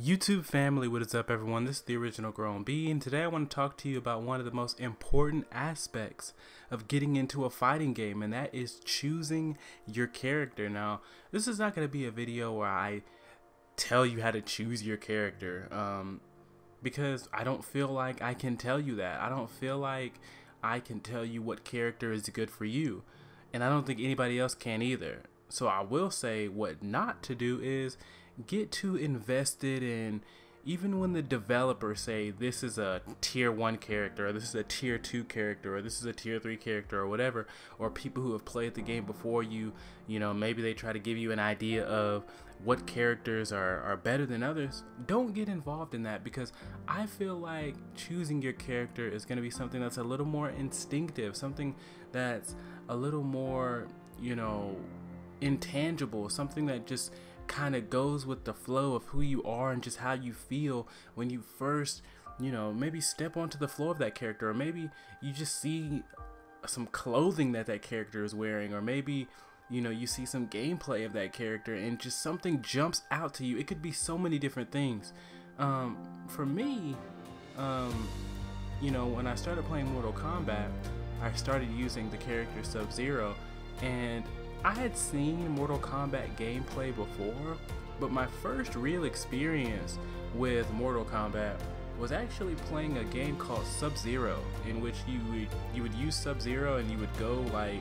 YouTube family, what is up everyone? This is the original Grown Bee, and today I want to talk to you about one of the most important aspects of getting into a fighting game, and that is choosing your character. Now, this is not going to be a video where I tell you how to choose your character, because I don't feel like I can tell you that. I don't feel like I can tell you what character is good for you, and I don't think anybody else can either. So I will say what not to do is get too invested in, even when the developers say this is a tier 1 character, or this is a tier 2 character, or this is a tier 3 character, or whatever, or people who have played the game before you, maybe they try to give you an idea of what characters are better than others. Don't get involved in that, because I feel like choosing your character is going to be something that's a little more instinctive, something that's a little more, intangible, something that just kind of goes with the flow of who you are and just how you feel when you first, maybe step onto the floor of that character, or maybe you just see some clothing that character is wearing, or maybe you see some gameplay of that character and just something jumps out to you. It could be so many different things. For me, when I started playing Mortal Kombat, I started using the character Sub-Zero, and I had seen Mortal Kombat gameplay before, but my first real experience with Mortal Kombat was actually playing a game called Sub-Zero, in which you would use Sub-Zero and you would go like,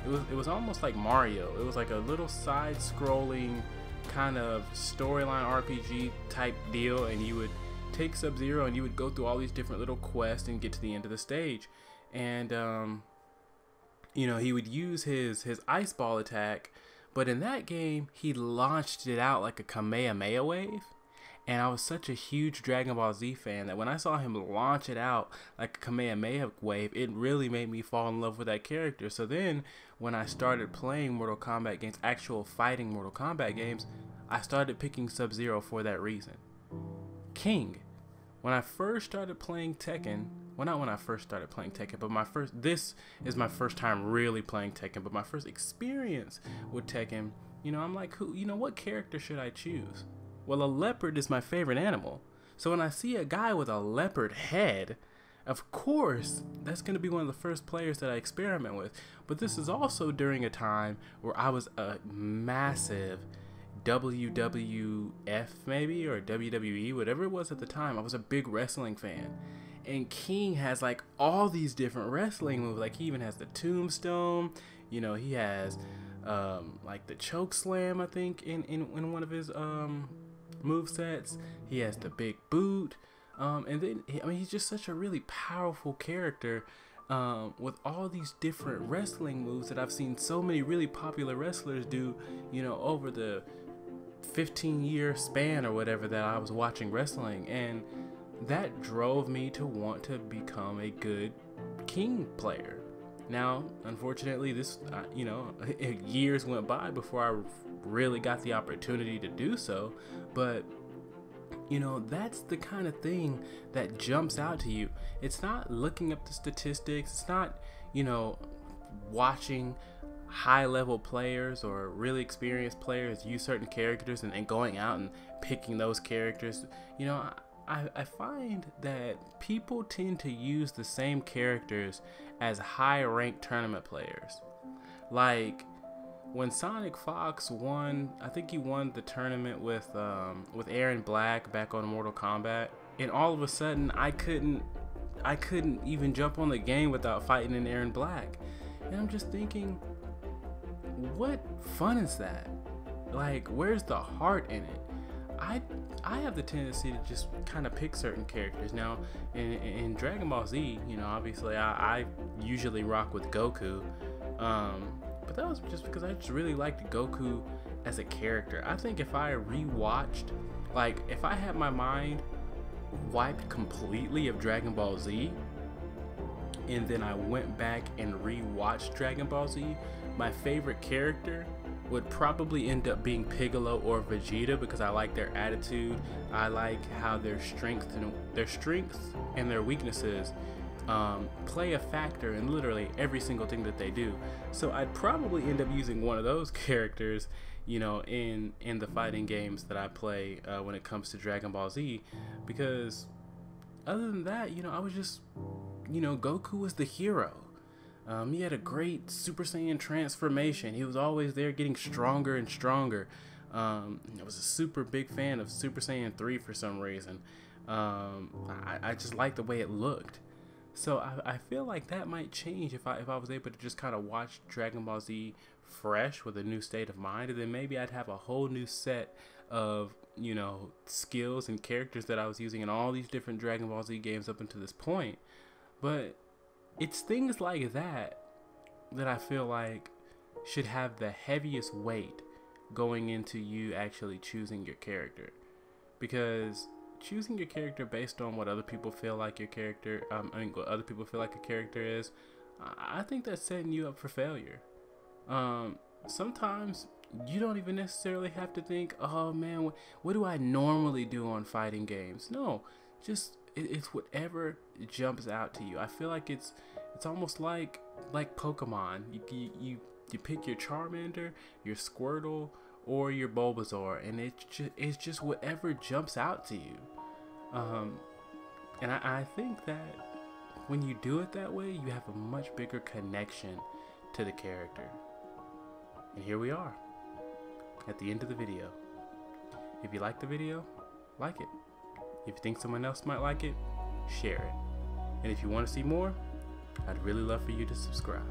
it was almost like Mario. It was like a little side-scrolling kind of storyline RPG type deal, and you would take Sub-Zero and you would go through all these different little quests and get to the end of the stage. And he would use his ice ball attack, but in that game he launched it out like a Kamehameha wave, and I was such a huge Dragon Ball Z fan that when I saw him launch it out like a Kamehameha wave, it really made me fall in love with that character. So then when I started playing Mortal Kombat games, actual fighting Mortal Kombat games, I started picking Sub-Zero for that reason. King. When I first started playing Tekken, well, not when I first started playing Tekken, but this is my first time really playing Tekken, but my first experience with Tekken, I'm like, what character should I choose? Well, a leopard is my favorite animal. So when I see a guy with a leopard head, of course, that's going to be one of the first players that I experiment with. But this is also during a time where I was a massive WWF maybe, or WWE, whatever it was at the time. I was a big wrestling fan, and King has like all these different wrestling moves. Like he even has the tombstone, he has like the choke slam, I think, in one of his move sets. He has the big boot, and then he's just such a really powerful character, with all these different wrestling moves that I've seen so many really popular wrestlers do, over the 15-year span or whatever that I was watching wrestling, and that drove me to want to become a good King player. Now, unfortunately, this years went by before I really got the opportunity to do so, but that's the kind of thing that jumps out to you. It's not looking up the statistics, it's not watching high-level players or really experienced players use certain characters and going out and picking those characters. I find that people tend to use the same characters as high-ranked tournament players. Like when Sonic Fox won, I think he won the tournament with Aaron Black back on Mortal Kombat, and all of a sudden I couldn't even jump on the game without fighting in Aaron Black. And I'm just thinking, what fun is that? Like, where's the heart in it? I have the tendency to just kind of pick certain characters. Now, in Dragon Ball Z, obviously I usually rock with Goku, but that was just because I just really liked Goku as a character. I think if I rewatched, like if I had my mind wiped completely of Dragon Ball Z, and then I went back and rewatched Dragon Ball Z, my favorite character would probably end up being Piccolo or Vegeta, because I like their attitude. I like how their strengths and their weaknesses play a factor in literally every single thing that they do. So I'd probably end up using one of those characters, you know, in the fighting games that I play when it comes to Dragon Ball Z, because other than that, you know, I was just, you know, Goku was the hero. He had a great Super Saiyan transformation. He was always there getting stronger and stronger. I was a super big fan of Super Saiyan 3 for some reason. I just liked the way it looked. So I feel like that might change if I was able to just kind of watch Dragon Ball Z fresh with a new state of mind, and then maybe I'd have a whole new set of, you know, skills and characters that I was using in all these different Dragon Ball Z games up until this point. But it's things like that that I feel like should have the heaviest weight going into you actually choosing your character, because choosing your character based on what other people feel like your character, what other people feel like a character is, I think that's setting you up for failure. Sometimes you don't even necessarily have to think, oh man, what do I normally do on fighting games? No, just it's whatever jumps out to you. I feel like it's almost like Pokemon. You pick your Charmander, your Squirtle, or your Bulbasaur, and it's just whatever jumps out to you. And I think that when you do it that way, you have a much bigger connection to the character. And here we are at the end of the video. If you like the video, like it. If you think someone else might like it, share it. And if you want to see more, I'd really love for you to subscribe.